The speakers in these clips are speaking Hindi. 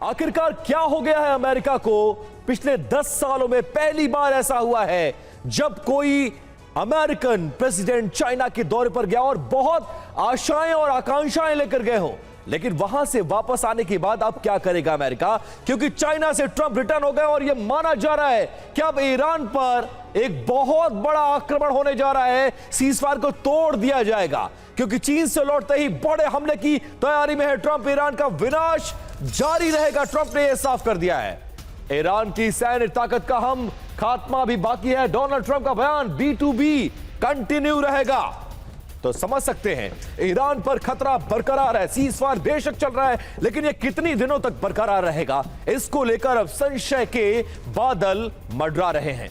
आखिरकार क्या हो गया है अमेरिका को? पिछले 10 सालों में पहली बार ऐसा हुआ है जब कोई अमेरिकन प्रेसिडेंट चाइना के दौरे पर गया और बहुत आशाएं और आकांक्षाएं लेकर गए हो, लेकिन वहां से वापस आने के बाद अब क्या करेगा अमेरिका? क्योंकि चाइना से ट्रंप रिटर्न हो गए और यह माना जा रहा है कि अब ईरान पर एक बहुत बड़ा आक्रमण होने जा रहा है, सीजफायर को तोड़ दिया जाएगा। क्योंकि चीन से लौटते ही बड़े हमले की तैयारी में है ट्रंप। ईरान का विनाश जारी रहेगा, ट्रंप ने यह साफ कर दिया है। ईरान की सैन्य ताकत का हम खात्मा भी बाकी है। डोनाल्ड ट्रंप का बयान B2B कंटिन्यू रहेगा। तो समझ सकते हैं ईरान पर खतरा बरकरार है। सीजफायर बेशक चल रहा है, लेकिन यह कितनी दिनों तक बरकरार रहेगा, इसको लेकर अब संशय के बादल मंडरा रहे हैं।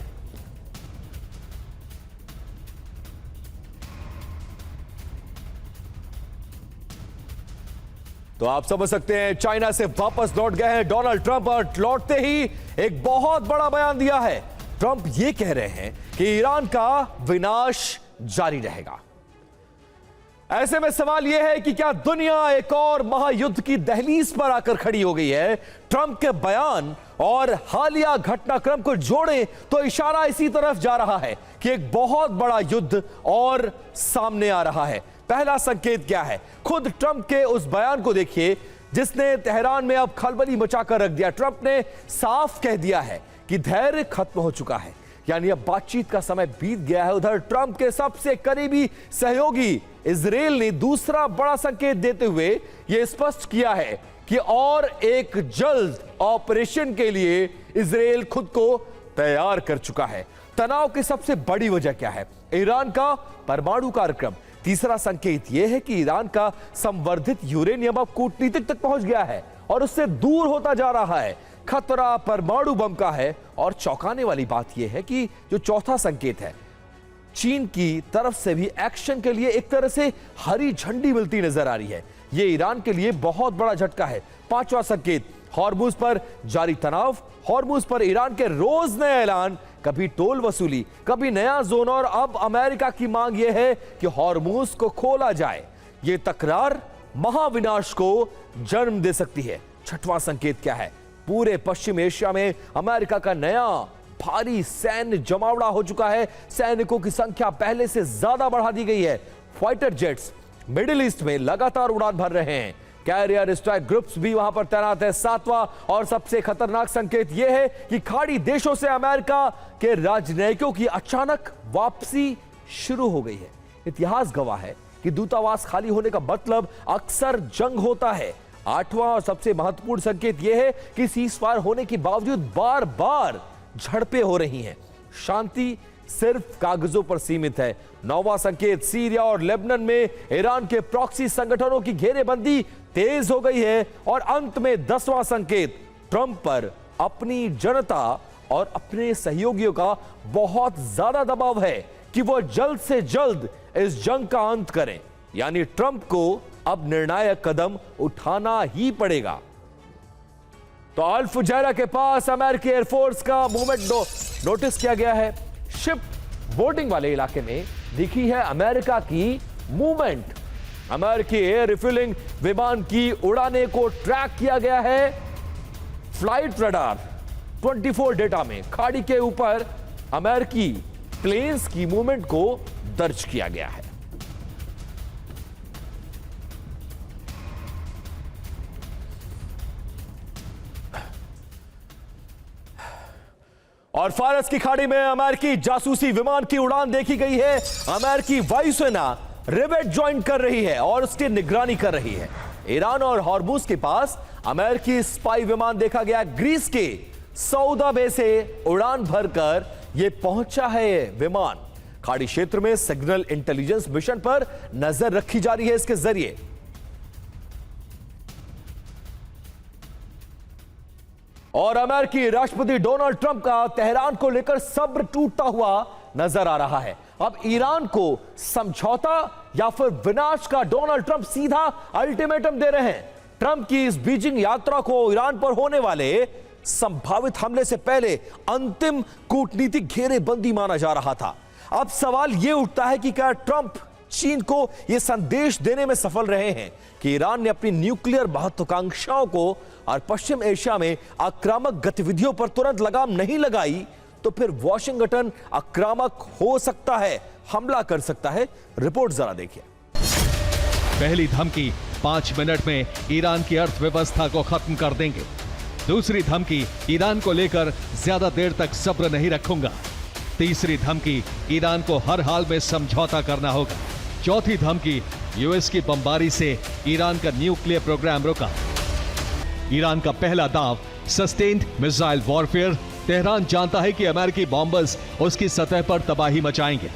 तो आप समझ सकते हैं चाइना से वापस लौट गए हैं डोनाल्ड ट्रंप और लौटते ही एक बहुत बड़ा बयान दिया है। ट्रंप ये कह रहे हैं कि ईरान का विनाश जारी रहेगा। ऐसे में सवाल यह है कि क्या दुनिया एक और महायुद्ध की दहलीज पर आकर खड़ी हो गई है? ट्रंप के बयान और हालिया घटनाक्रम को जोड़ें तो इशारा इसी तरफ जा रहा है कि एक बहुत बड़ा युद्ध और सामने आ रहा है। पहला संकेत क्या है? खुद ट्रंप के उस बयान को देखिए जिसने तेहरान में अब खलबली मचाकर रख दिया। ट्रंप ने साफ कह दिया है कि धैर्य खत्म हो चुका है, यानी अब बातचीत का समय बीत गया है। उधर ट्रंप के सबसे करीबी सहयोगी इजराइल ने दूसरा बड़ा संकेत देते हुए यह स्पष्ट किया है कि और एक जल्द ऑपरेशन के लिए इजराइल खुद को तैयार कर चुका है। तनाव की सबसे बड़ी वजह क्या है? ईरान का परमाणु कार्यक्रम। तीसरा संकेत यह है कि ईरान का संवर्धित यूरेनियम अब कूटनीतिक तक पहुंच गया है और उससे दूर होता जा रहा है। खतरा परमाणु बम का है। और चौंकाने वाली बात यह है कि जो चौथा संकेत है, चीन की तरफ से भी एक्शन के लिए एक तरह से हरी झंडी मिलती नजर आ रही है। यह ईरान के लिए बहुत बड़ा झटका है। पांचवा संकेत, हॉर्मुज पर जारी तनाव। हॉर्मुज पर ईरान के रोज नए ऐलान, कभी टोल वसूली, कभी नया जोन, और अब अमेरिका की मांग यह है कि हॉर्मुज को खोला जाए। यह तकरार महाविनाश को जन्म दे सकती है। छठवां संकेत क्या है? पूरे पश्चिम एशिया में अमेरिका का नया भारी सैन्य जमावड़ा हो चुका है। सैनिकों की संख्या पहले से ज्यादा बढ़ा दी गई है। फाइटर जेट्स मिडिल ईस्ट में लगातार उड़ान भर रहे हैं। कैरियर स्ट्राइक ग्रुप्स भी वहां पर तैनात है। सातवां और सबसे खतरनाक संकेत यह है कि खाड़ी देशों से अमेरिका के राजनयिकों की अचानक वापसी शुरू हो गई है। इतिहास गवाह है कि दूतावास खाली होने का मतलब अक्सर जंग होता है। आठवां और सबसे महत्वपूर्ण संकेत यह है कि सीजफायर होने के बावजूद बार बार झड़पें हो रही हैं। शांति सिर्फ कागजों पर सीमित है। नौवां संकेत, सीरिया और लेबनान में ईरान के प्रॉक्सी संगठनों की घेरेबंदी तेज हो गई है। और अंत में 10वां संकेत, ट्रंप पर अपनी जनता और अपने सहयोगियों का बहुत ज्यादा दबाव है कि वो जल्द से जल्द इस जंग का अंत करें। यानी ट्रंप को अब निर्णायक कदम उठाना ही पड़ेगा। तो अल फुजैरा के पास अमेरिकी एयरफोर्स का मूवमेंट नोटिस किया गया है। शिप बोर्डिंग वाले इलाके में दिखी है अमेरिका की मूवमेंट। अमेरिकी एयर रिफ्यूलिंग विमान की उड़ाने को ट्रैक किया गया है। फ्लाइट रडार 24 डेटा में खाड़ी के ऊपर अमेरिकी प्लेन्स की मूवमेंट को दर्ज किया गया है। और फारस की खाड़ी में अमेरिकी जासूसी विमान की उड़ान देखी गई है। अमेरिकी वायुसेना रिवेट ज्वाइन कर रही है और उसकी निगरानी कर रही है। ईरान और हॉर्मुज के पास अमेरिकी स्पाई विमान देखा गया। ग्रीस के सऊदा बे से उड़ान भरकर यह पहुंचा है विमान। खाड़ी क्षेत्र में सिग्नल इंटेलिजेंस मिशन पर नजर रखी जा रही है इसके जरिए। और अमेरिकी राष्ट्रपति डोनाल्ड ट्रंप का तेहरान को लेकर सब्र टूटता हुआ नजर आ रहा है। अब ईरान को समझौता या फिर विनाश का डोनाल्ड ट्रंप सीधा अल्टीमेटम दे रहे हैं। ट्रंप की इस बीजिंग यात्रा को ईरान पर होने वाले संभावित हमले से पहले अंतिम कूटनीतिक घेरेबंदी माना जा रहा था। अब सवाल यह उठता है कि क्या ट्रंप चीन को यह संदेश देने में सफल रहे हैं कि ईरान ने अपनी न्यूक्लियर महत्वाकांक्षाओं को और पश्चिम एशिया में आक्रामक गतिविधियों पर तुरंत लगाम नहीं लगाई तो फिर वॉशिंगटन आक्रामक हो सकता है, हमला कर सकता है। रिपोर्ट जरा देखिए। पहली धमकी 5 मिनट में ईरान की अर्थव्यवस्था को खत्म कर देंगे। दूसरी धमकी, ईरान को लेकर ज्यादा देर तक सब्र नहीं रखूंगा। तीसरी धमकी, ईरान को हर हाल में समझौता करना होगा। चौथी धमकी, यूएस की बमबारी से ईरान का न्यूक्लियर प्रोग्राम रोका। ईरान का पहला दांव, सस्टेन्ड मिसाइल वॉरफेयर। तेहरान जानता है कि अमेरिकी बॉम्बर्स उसकी सतह पर तबाही मचाएंगे,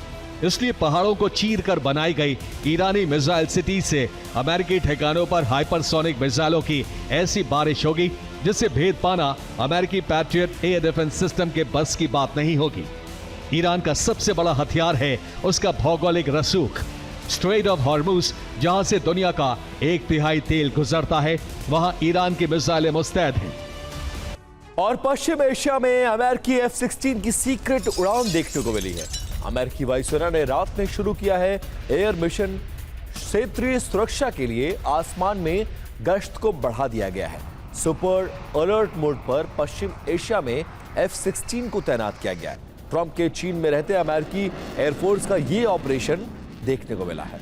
इसलिए पहाड़ों को चीर कर बनाई गई ईरानी मिसाइल सिटी से अमेरिकी ठिकानों पर हाइपरसोनिक मिसाइलों की ऐसी बारिश होगी जिससे भेद पाना अमेरिकी पैट्रियट एयर डिफेंस सिस्टम के बस की बात नहीं होगी। ईरान का सबसे बड़ा हथियार है उसका भौगोलिक रसूख, स्ट्रेट ऑफ हॉर्मुज, जहां से दुनिया का 1/3 तेल गुजरता है, वहां ईरान की मिसाइलें मुस्तैद हैं। और पश्चिम एशिया में अमेरिकी F-16 की सीक्रेट उड़ान देखने को मिली है। अमेरिकी वायुसेना ने रात में शुरू किया है एयर मिशन। क्षेत्रीय सुरक्षा के लिए आसमान में गश्त को बढ़ा दिया गया है। सुपर अलर्ट मोड पर पश्चिम एशिया में F-16 को तैनात किया गया है। ट्रंप के चीन में रहते अमेरिकी एयरफोर्स का यह ऑपरेशन देखने को मिला है।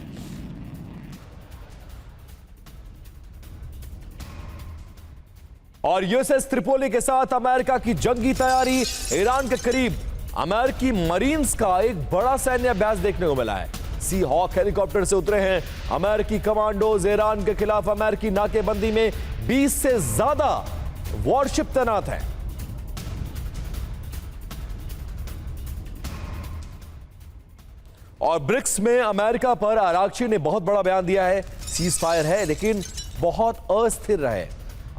और यूएसएस त्रिपोली के साथ अमेरिका की जंगी तैयारी। ईरान के करीब अमेरिकी मरीन्स का एक बड़ा सैन्य अभ्यास देखने को मिला है। सी हॉक हेलीकॉप्टर से उतरे हैं अमेरिकी कमांडोज। ईरान के खिलाफ अमेरिकी नाकेबंदी में 20 से ज्यादा वॉरशिप तैनात हैं। और ब्रिक्स में अमेरिका पर आराघची ने बहुत बड़ा बयान दिया है। सीज फायर है लेकिन बहुत अस्थिर रहे।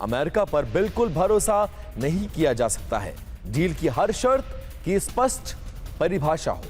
अमेरिका पर बिल्कुल भरोसा नहीं किया जा सकता है। डील की हर शर्त की स्पष्ट परिभाषा हो।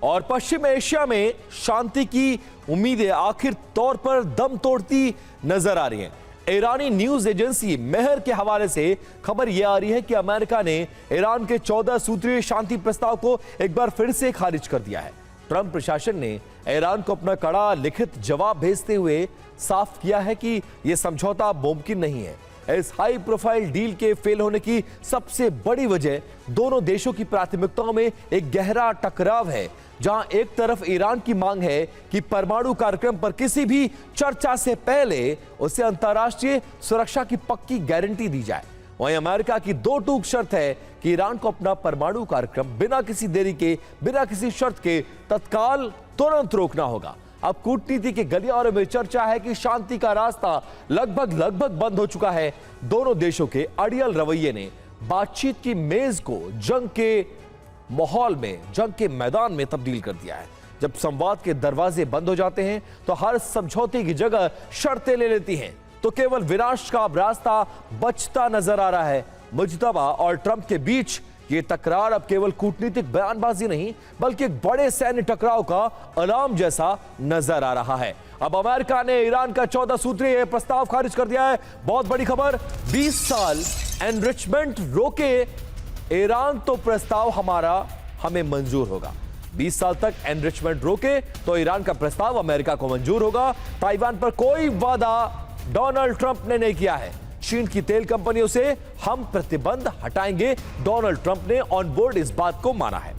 और पश्चिम एशिया में शांति की उम्मीदें आखिर तौर पर दम तोड़ती नजर आ रही हैं। ईरानी न्यूज एजेंसी मेहर के हवाले से खबर यह आ रही है कि अमेरिका ने ईरान के 14 सूत्रीय शांति प्रस्ताव को एक बार फिर से खारिज कर दिया है। ट्रंप प्रशासन ने ईरान को अपना कड़ा लिखित जवाब भेजते हुए साफ किया है कि यह समझौता मुमकिन नहीं है। इस हाई प्रोफाइल डील के फेल होने की सबसे बड़ी वजह दोनों देशों की प्राथमिकताओं में एक गहरा टकराव है। जहां एक तरफ ईरान की मांग है कि परमाणु कार्यक्रम पर किसी भी चर्चा से पहले उसे अंतर्राष्ट्रीय सुरक्षा की पक्की गारंटी दी जाए, वहीं अमेरिका की दो टूक शर्त है कि ईरान को अपना परमाणु कार्यक्रम बिना किसी देरी के, बिना किसी शर्त के तत्काल तुरंत रोकना होगा। अब कूटनीति के गलियारों में चर्चा है कि शांति का रास्ता लगभग बंद हो चुका है। दोनों देशों के अड़ियल रवैये ने बातचीत की मेज को जंग के माहौल में, जंग के मैदान में तब्दील कर दिया है। जब संवाद के दरवाजे बंद हो जाते हैं तो हर समझौते की जगह शर्तें ले लेती हैं, तो केवल विनाश का रास्ता बचता नजर आ रहा है। मुज्तबा और ट्रंप के बीच ये तकरार अब केवल कूटनीतिक बयानबाजी नहीं बल्कि एक बड़े सैन्य टकराव का अलार्म जैसा नजर आ रहा है। अब अमेरिका ने ईरान का 14 सूत्रीय प्रस्ताव खारिज कर दिया है। बहुत बड़ी खबर, 20 साल एनरिचमेंट रोके ईरान तो प्रस्ताव हमें मंजूर होगा। 20 साल तक एनरिचमेंट रोके तो ईरान का प्रस्ताव अमेरिका को मंजूर होगा। ताइवान पर कोई वादा डोनाल्ड ट्रंप ने नहीं किया है। चीन की तेल कंपनियों से हम प्रतिबंध हटाएंगे, डोनाल्ड ट्रंप ने ऑन बोर्ड इस बात को माना है।